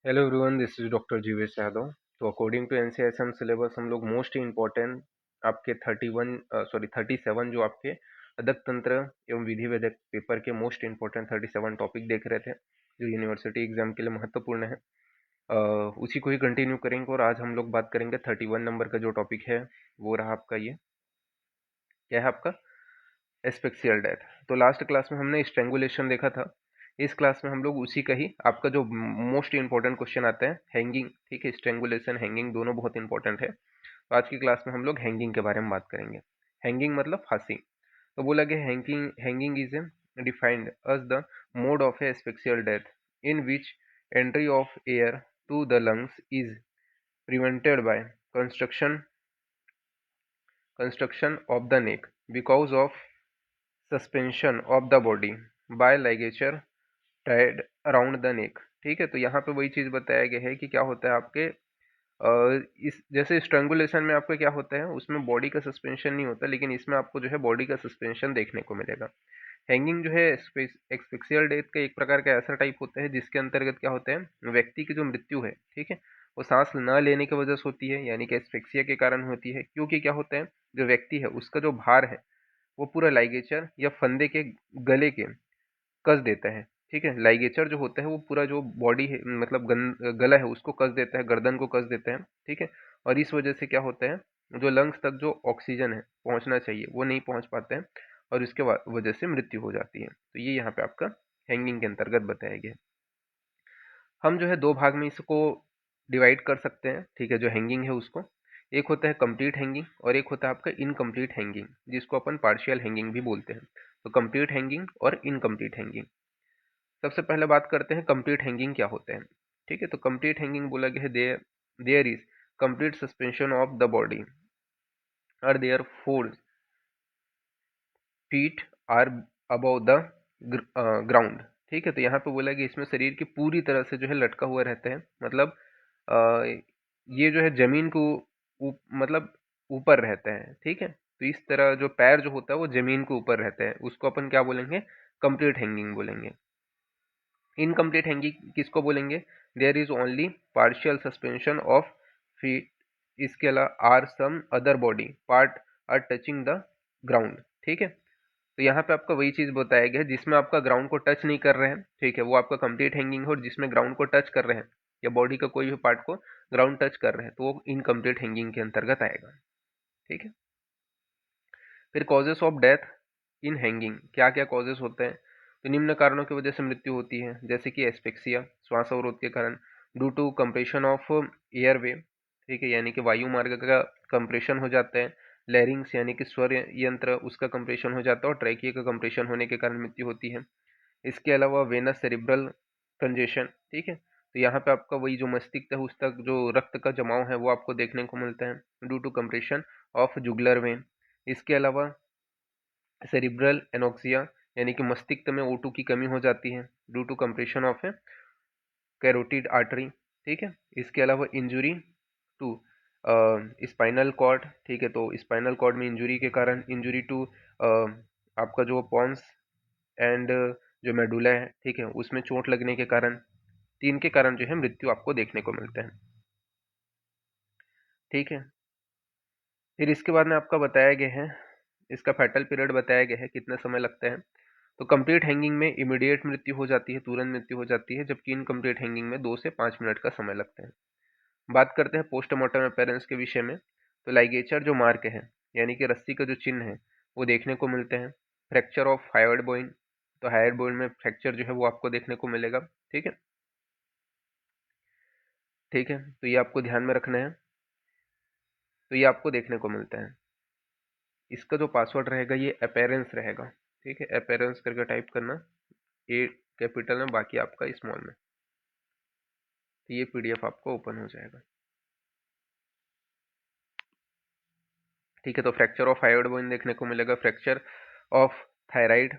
Hello everyone, this is doctor Jeevesh Yadav. तो according to NCISM syllabus हम लोग मोस्ट इम्पोर्टेंट आपके 37 जो आपके अदक तंत्र एवं विधि वेदक पेपर के मोस्ट इम्पोर्टेंट 37 टॉपिक देख रहे थे जो यूनिवर्सिटी एग्जाम के लिए महत्वपूर्ण है। उसी को ही कंटिन्यू करेंगे और आज हम लोग बात करेंगे 31 नंबर का जो टॉपिक है वो रहा आपका, ये क्या है आपका, एस्पेक्सियल डेथ। तो लास्ट क्लास में हमने स्ट्रेंगुलेशन देखा था। इस क्लास में हम लोग उसी का ही आपका जो मोस्ट इंपॉर्टेंट क्वेश्चन आता है हैंगिंग, ठीक है, स्ट्रेंगुलेशन हैंगिंग दोनों बहुत इंपॉर्टेंट है। तो आज की क्लास में हम लोग हैंगिंग के बारे में बात करेंगे। हैंगिंग मतलब फांसी। तो बोला गया hanging hanging is defined as the mode of a asphyxial death in which entry of air to the lungs is prevented by constriction of the neck because of suspension of the body by ligature tied around the neck. ठीक है, तो यहाँ पे वही चीज़ बताया गया है कि क्या होता है आपके इस जैसे स्ट्रैंगुलेशन में आपका क्या होता है, उसमें बॉडी का सस्पेंशन नहीं होता, लेकिन इसमें आपको जो है बॉडी का सस्पेंशन देखने को मिलेगा। हैंगिंग जो है एक्सफिक्सियल डेथ का एक प्रकार का ऐसा टाइप होता है जिसके अंतर्गत क्या होता है, व्यक्ति की जो मृत्यु है, ठीक है, वो सांस न लेने की वजह से होती है, यानी कि एस्फिक्सिया के कारण होती है। क्योंकि क्या होता है, जो व्यक्ति है उसका जो भार है वो पूरा लाइगेचर या फंदे के गले के कस देता है। ठीक है, लाइगेचर जो होता है वो पूरा जो बॉडी है मतलब गला है उसको कस देता है, गर्दन को कस देता है। ठीक है, और इस वजह से क्या होता है, जो लंग्स तक जो ऑक्सीजन है पहुंचना चाहिए वो नहीं पहुंच पाते हैं और इसके वजह से मृत्यु हो जाती है। तो ये यहाँ पे आपका हैंगिंग के अंतर्गत बताया गया है। हम जो है दो भाग में इसको डिवाइड कर सकते हैं। ठीक है, जो हैंगिंग है उसको, एक होता है कंप्लीट हैंगिंग और एक होता है आपका इनकम्प्लीट हैंगिंग, जिसको अपन पार्शियल हैंगिंग भी बोलते हैं। तो कंप्लीट हैंगिंग और इनकम्प्लीट हैंगिंग। सबसे पहले बात करते हैं कंप्लीट हैंगिंग क्या होते हैं। ठीक है, तो कंप्लीट हैंगिंग बोला गया है there is complete suspension of the body और there 4 feet are above the ground. ठीक है, तो यहाँ पे बोला गया इसमें शरीर की पूरी तरह से जो है लटका हुआ रहता है, मतलब अ, ये जो है जमीन को मतलब ऊपर रहता है। ठीक है, तो इस तरह जो पैर जो होता है वो जमीन के ऊपर रहता है, उसको अपन क्या बोलेंगे, कंप्लीट हैंगिंग बोलेंगे। इनकम्प्लीट हैंगिंग किसको बोलेंगे, there is only partial suspension of feet, इसके अलावा are some other body part are touching the ground. ठीक है, तो यहाँ पे आपका वही चीज बताया गया है जिसमें आपका ग्राउंड को टच नहीं कर रहे हैं। ठीक है, वो आपका कंप्लीट हैंगिंग है, और जिसमें ग्राउंड को टच कर रहे हैं या बॉडी का कोई भी पार्ट को ग्राउंड टच कर रहे हैं तो वो इनकम्प्लीट हैंगिंग के अंतर्गत आएगा। ठीक है, फिर causes of death in hanging, क्या क्या कॉजेस होते हैं। तो निम्न कारणों की वजह से मृत्यु होती है, जैसे कि एस्पेक्सिया श्वास अवरोध के कारण, due to compression of airway, ठीक है, यानी कि वायु मार्ग का कंप्रेशन हो जाता है। लैरिंग्स यानी कि स्वर यंत्र उसका कंप्रेशन हो जाता है, और ट्रैकिया का कंप्रेशन होने के कारण मृत्यु होती है। इसके अलावा वेनस सेरिब्रल कंजेशन। ठीक है, तो यहाँ पे आपका वही जो मस्तिष्क है उस तक जो रक्त का जमाव है वो आपको देखने को मिलता है due to compression of jugular vein. इसके अलावा सेरिब्रल एनोक्सिया, यानी कि मस्तिष्क में O2 की कमी हो जाती है due to compression of a carotid artery. ठीक है, इसके अलावा इंजुरी टू स्पाइनल कॉर्ड। ठीक है, तो स्पाइनल कॉर्ड में इंजुरी के कारण, इंजुरी टू आपका जो पॉन्स एंड जो मेडुला है, ठीक है, उसमें चोट लगने के कारण, तीन के कारण जो है मृत्यु आपको देखने को मिलते हैं। ठीक है, फिर इसके बाद में आपका बताया गया है, इसका फैटल पीरियड बताया गया है कितना समय लगता है। तो कंप्लीट हैंगिंग में इमीडिएट मृत्यु हो जाती है, तुरंत मृत्यु हो जाती है, जबकि इनकम्प्लीट हैंगिंग में 2 से 5 मिनट का समय लगता है। बात करते हैं पोस्टमार्टम अपीयरेंस के विषय में। तो लाइगेचर जो मार्क है, यानी कि रस्सी का जो चिन्ह है वो देखने को मिलते हैं। फ्रैक्चर ऑफ हायोइड बोइन, तो हायोइड बोइन में फ्रैक्चर जो है वो आपको देखने को मिलेगा। ठीक है, ठीक है, तो ये आपको ध्यान में रखना है। तो ये आपको देखने को मिलता है। इसका जो पासवर्ड रहेगा ये अपीयरेंस रहेगा। ठीक है, अपीयरेंस करके टाइप करना, ए कैपिटल में बाकी आपका स्मॉल में। तो ये पीडीएफ आपको ओपन हो जाएगा। ठीक है, तो फ्रैक्चर ऑफ हायोइड बोन देखने को मिलेगा। फ्रैक्चर ऑफ थायराइड,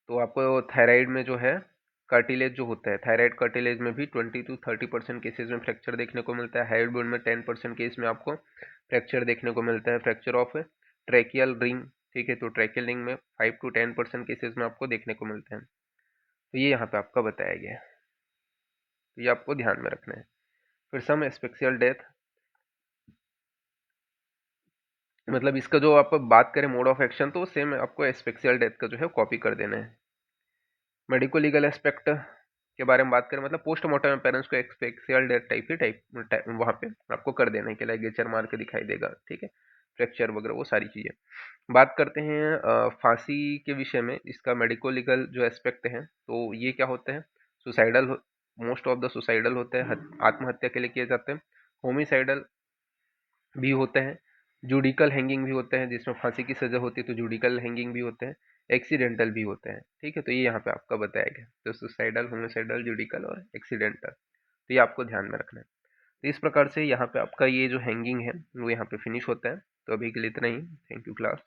तो आपको थायराइड में जो है कार्टिलेज जो होता है, थायराइड कार्टिलेज में भी 20 to 30% केसेज में फ्रैक्चर देखने को मिलता है। हायोइड बोन में 10% केस में आपको फ्रैक्चर देखने को मिलता है। फ्रैक्चर ऑफ ट्रैकियल रिंग, ठीक है, तो ट्रैकियल रिंग में 5 to 10% केसेज में आपको देखने को मिलते हैं। तो ये यहाँ पे आपका बताया गया है। तो ये आपको ध्यान में रखना है। फिर सम एस्फिक्सियल डेथ, मतलब इसका जो आप बात करें मोड ऑफ एक्शन, तो सेम आपको एस्फिक्सियल डेथ का जो है कॉपी कर देना है। मेडिको लीगल एस्पेक्ट के बारे में बात करें, मतलब पोस्टमार्टम पेरेंट्स को एक्सपेक्सियल डेथ टाइप वहाँ पे आपको कर देना है कि लाइगेचर मार के दिखाई देगा, ठीक है, फ्रैक्चर वगैरह वो सारी चीज़ें। बात करते हैं फांसी के विषय में, इसका मेडिको लीगल जो एस्पेक्ट है, तो ये क्या होते हैं, suicidal, most of the suicidal होते हैं, आत्महत्या के लिए किए जाते हैं, होमिसाइडल भी होते हैं, जुडिकल हैंगिंग भी होते हैं, जिसमें फांसी की सजा होती है, तो जुडिकल हैंगिंग भी होते हैं, एक्सीडेंटल भी होते हैं, ठीक है। तो ये यहाँ पे आपका बताया गया, तो सुसाइडल, होमिसाइडल, जुडिकल और एक्सीडेंटल, तो ये आपको ध्यान में रखना है। तो इस प्रकार से यहाँ पे आपका ये जो हैंगिंग है वो यहाँ पे फिनिश होता है। तो अभी के लिए इतना ही। Thank you class.